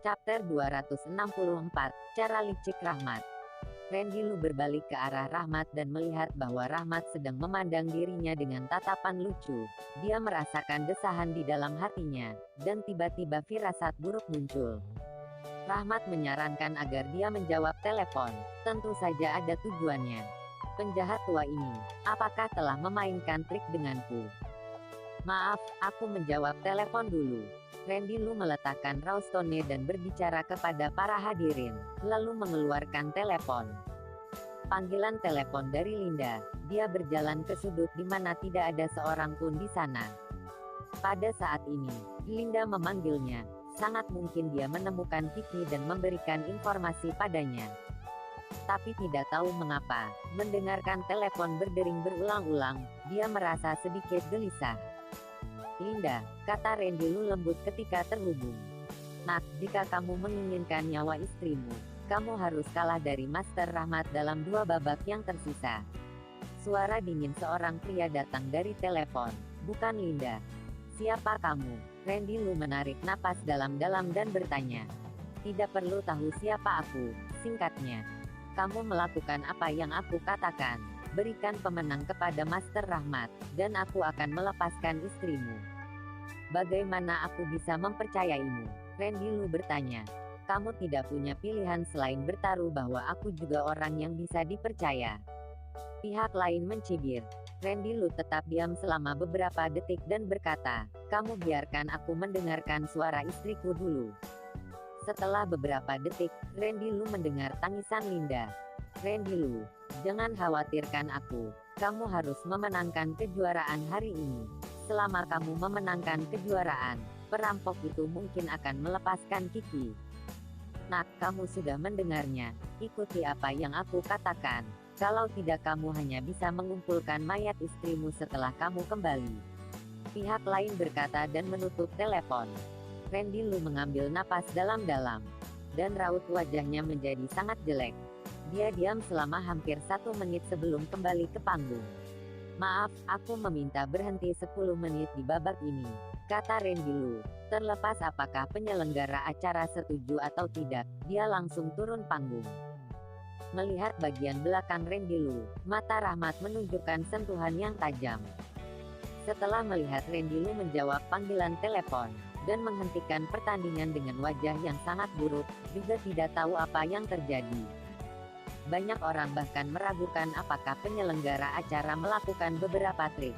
Chapter 264, Cara Licik Rahmat. Randy Lu berbalik ke arah Rahmat dan melihat bahwa Rahmat sedang memandang dirinya dengan tatapan lucu. Dia merasakan desahan di dalam hatinya, dan tiba-tiba firasat buruk muncul. Rahmat menyarankan agar dia menjawab telepon. Tentu saja ada tujuannya. Penjahat tua ini, apakah telah memainkan trik denganku? Maaf, aku menjawab telepon dulu. Randy Lu meletakkan rawstone dan berbicara kepada para hadirin, lalu mengeluarkan telepon. Panggilan telepon dari Linda. Dia berjalan ke sudut di mana tidak ada seorang pun di sana. Pada saat ini, Linda memanggilnya. Sangat mungkin dia menemukan Kiki dan memberikan informasi padanya. Tapi tidak tahu mengapa, mendengarkan telepon berdering berulang-ulang, dia merasa sedikit gelisah. Linda, kata Randy Lu lembut ketika terhubung. Nak, jika kamu menginginkan nyawa istrimu, kamu harus kalah dari Master Rahmat dalam 2 babak yang tersisa. Suara dingin seorang pria datang dari telepon. Bukan Linda. Siapa kamu? Randy Lu menarik napas dalam-dalam dan bertanya. Tidak perlu tahu siapa aku, singkatnya. Kamu melakukan apa yang aku katakan. Berikan pemenang kepada Master Rahmat, dan aku akan melepaskan istrimu. Bagaimana aku bisa mempercayaimu? Randy Lu bertanya. Kamu tidak punya pilihan selain bertaruh bahwa aku juga orang yang bisa dipercaya. Pihak lain mencibir. Randy Lu tetap diam selama beberapa detik dan berkata, kamu biarkan aku mendengarkan suara istriku dulu. Setelah beberapa detik, Randy Lu mendengar tangisan Linda. Randy Lu, jangan khawatirkan aku. Kamu harus memenangkan kejuaraan hari ini. Selama kamu memenangkan kejuaraan, perampok itu mungkin akan melepaskan Kiki. Nak, kamu sudah mendengarnya. Ikuti apa yang aku katakan. Kalau tidak kamu hanya bisa mengumpulkan mayat istrimu setelah kamu kembali. Pihak lain berkata dan menutup telepon. Randy Lu mengambil napas dalam-dalam. Dan raut wajahnya menjadi sangat jelek. Dia diam selama hampir 1 menit sebelum kembali ke panggung. Maaf, aku meminta berhenti 10 menit di babak ini, kata Randy Lu. Terlepas apakah penyelenggara acara setuju atau tidak, dia langsung turun panggung. Melihat bagian belakang Randy Lu, mata Rahmat menunjukkan sentuhan yang tajam. Setelah melihat Randy Lu menjawab panggilan telepon, dan menghentikan pertandingan dengan wajah yang sangat buruk, juga tidak tahu apa yang terjadi. Banyak orang bahkan meragukan apakah penyelenggara acara melakukan beberapa trik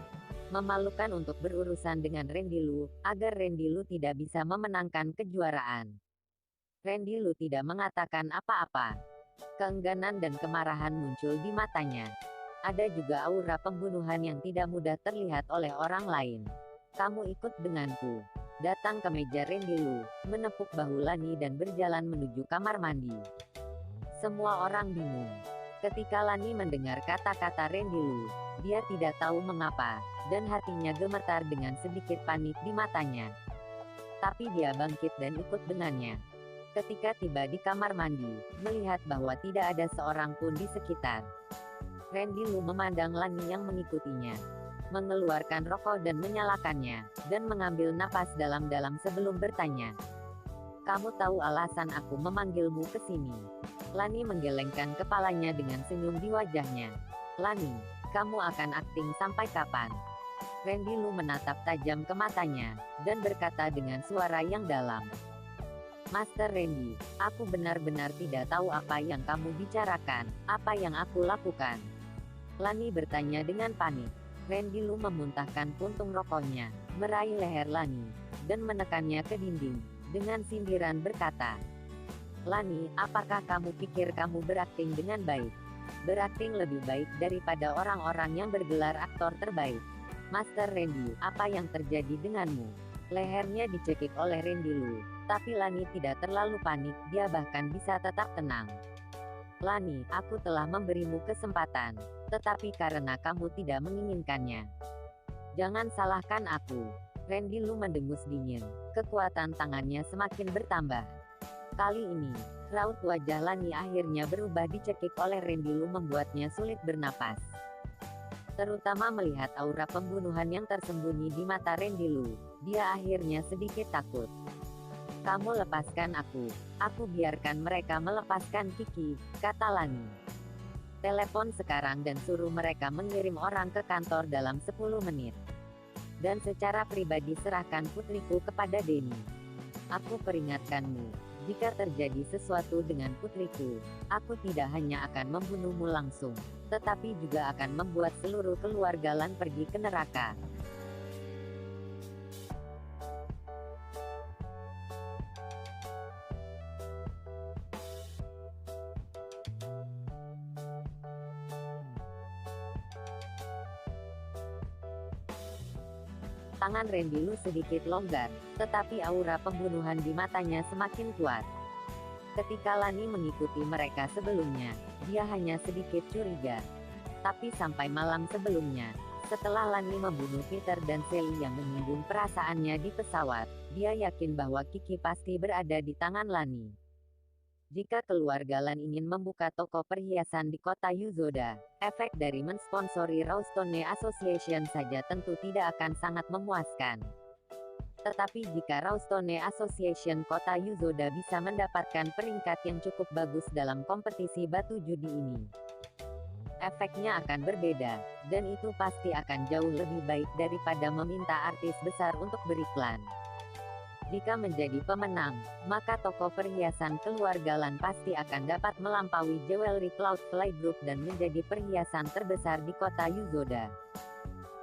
memalukan untuk berurusan dengan Randy Lu, agar Randy Lu tidak bisa memenangkan kejuaraan. Randy Lu tidak mengatakan apa-apa. Keengganan dan kemarahan muncul di matanya. Ada juga aura pembunuhan yang tidak mudah terlihat oleh orang lain. Kamu ikut denganku. Datang ke meja Randy Lu, menepuk bahu Lani dan berjalan menuju kamar mandi. Semua orang bingung. Ketika Lani mendengar kata-kata Randy Lu, dia tidak tahu mengapa, dan hatinya gemetar dengan sedikit panik di matanya. Tapi dia bangkit dan ikut dengannya. Ketika tiba di kamar mandi, melihat bahwa tidak ada seorang pun di sekitar. Randy Lu memandang Lani yang mengikutinya. Mengeluarkan rokok dan menyalakannya, dan mengambil napas dalam-dalam sebelum bertanya. Kamu tahu alasan aku memanggilmu ke sini? Lani menggelengkan kepalanya dengan senyum di wajahnya. Lani, kamu akan akting sampai kapan? Randy Lu menatap tajam ke matanya, dan berkata dengan suara yang dalam. Master Randy, aku benar-benar tidak tahu apa yang kamu bicarakan, apa yang aku lakukan. Lani bertanya dengan panik. Randy Lu memuntahkan puntung rokoknya, meraih leher Lani, dan menekannya ke dinding, dengan sindiran berkata, Lani, apakah kamu pikir kamu berakting dengan baik? Berakting lebih baik daripada orang-orang yang bergelar aktor terbaik. Master Randy, apa yang terjadi denganmu? Lehernya dicekik oleh Randy Lu, tapi Lani tidak terlalu panik, dia bahkan bisa tetap tenang. Lani, aku telah memberimu kesempatan, tetapi karena kamu tidak menginginkannya. Jangan salahkan aku. Randy Lu mendengus dingin, kekuatan tangannya semakin bertambah. Kali ini, raut wajah Lani akhirnya berubah dicekik oleh Randy Lu membuatnya sulit bernapas. Terutama melihat aura pembunuhan yang tersembunyi di mata Randy Lu, dia akhirnya sedikit takut. Kamu lepaskan aku biarkan mereka melepaskan Kiki, kata Lani. Telepon sekarang dan suruh mereka mengirim orang ke kantor dalam 10 menit. Dan secara pribadi serahkan putriku kepada Denny. Aku peringatkanmu, jika terjadi sesuatu dengan putriku, aku tidak hanya akan membunuhmu langsung, tetapi juga akan membuat seluruh keluarga Lan pergi ke neraka. Tangan Randy Lu sedikit longgar, tetapi aura pembunuhan di matanya semakin kuat. Ketika Lani mengikuti mereka sebelumnya, dia hanya sedikit curiga. Tapi sampai malam sebelumnya, setelah Lani membunuh Peter dan Sally yang menyinggung perasaannya di pesawat, dia yakin bahwa Kiki pasti berada di tangan Lani. Jika keluarga Lan ingin membuka toko perhiasan di kota Yuzoda, efek dari mensponsori Rawstone Association saja tentu tidak akan sangat memuaskan. Tetapi jika Rawstone Association kota Yuzoda bisa mendapatkan peringkat yang cukup bagus dalam kompetisi batu judi ini, efeknya akan berbeda, dan itu pasti akan jauh lebih baik daripada meminta artis besar untuk beriklan. Jika menjadi pemenang, maka toko perhiasan keluarga Lan pasti akan dapat melampaui Jewelry Cloudfly Group dan menjadi perhiasan terbesar di kota Yuzoda.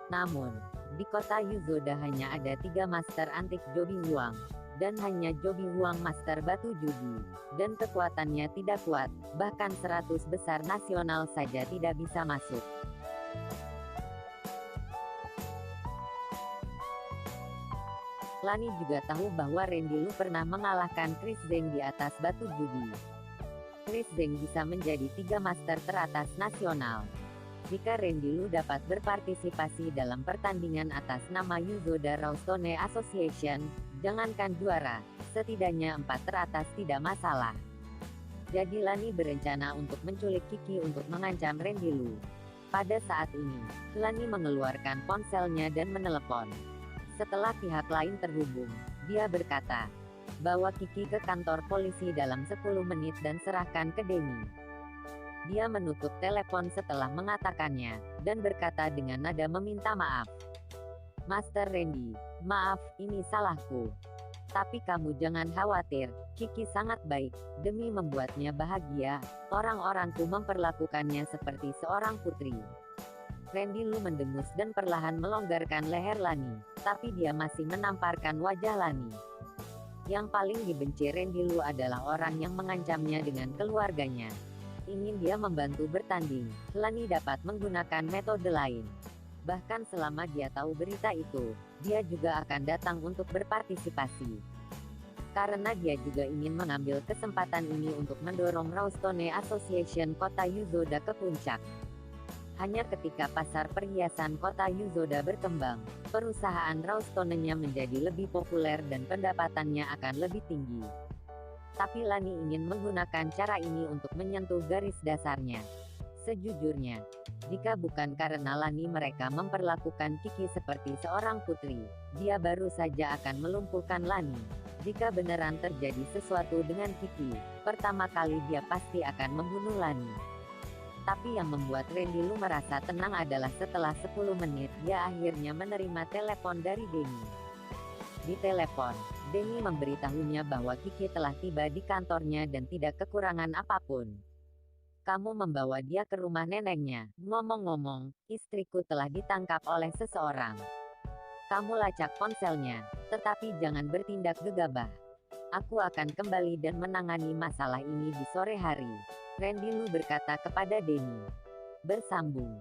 Namun, di kota Yuzoda hanya ada 3 master antik Jobi Huang, dan hanya Jobi Huang master batu judi, dan kekuatannya tidak kuat, bahkan 100 besar nasional saja tidak bisa masuk. Lani juga tahu bahwa Randy Lu pernah mengalahkan Chris Zheng di atas batu judi. Chris Zheng bisa menjadi 3 master teratas nasional. Jika Randy Lu dapat berpartisipasi dalam pertandingan atas nama Yuzoda Rawstone Association, jangankan juara, setidaknya 4 teratas tidak masalah. Jadi Lani berencana untuk menculik Kiki untuk mengancam Randy Lu. Pada saat ini, Lani mengeluarkan ponselnya dan menelepon. Setelah pihak lain terhubung, dia berkata bahwa Kiki ke kantor polisi dalam 10 menit dan serahkan ke Denny. Dia menutup telepon setelah mengatakannya, dan berkata dengan nada meminta maaf. Master Randy, maaf, ini salahku. Tapi kamu jangan khawatir, Kiki sangat baik, demi membuatnya bahagia, orang-orangku memperlakukannya seperti seorang putri. Randy Lu mendengus dan perlahan melonggarkan leher Lani, tapi dia masih menamparkan wajah Lani. Yang paling dibenci Randy Lu adalah orang yang mengancamnya dengan keluarganya. Ingin dia membantu bertanding, Lani dapat menggunakan metode lain. Bahkan selama dia tahu berita itu, dia juga akan datang untuk berpartisipasi. Karena dia juga ingin mengambil kesempatan ini untuk mendorong Rawstone Association kota Yuzoda ke puncak. Hanya ketika pasar perhiasan kota Yuzoda berkembang, perusahaan Rawstone-nya menjadi lebih populer dan pendapatannya akan lebih tinggi. Tapi Lani ingin menggunakan cara ini untuk menyentuh garis dasarnya. Sejujurnya, jika bukan karena Lani mereka memperlakukan Kiki seperti seorang putri, dia baru saja akan melumpuhkan Lani. Jika beneran terjadi sesuatu dengan Kiki, pertama kali dia pasti akan membunuh Lani. Tapi yang membuat Randy Lu merasa tenang adalah setelah 10 menit, dia akhirnya menerima telepon dari Denny. Di telepon, Denny memberitahunya bahwa Kiki telah tiba di kantornya dan tidak kekurangan apapun. Kamu membawa dia ke rumah neneknya. Ngomong-ngomong, istriku telah ditangkap oleh seseorang. Kamu lacak ponselnya, tetapi jangan bertindak gegabah. Aku akan kembali dan menangani masalah ini di sore hari. Randy Lu berkata kepada Denny. Bersambung.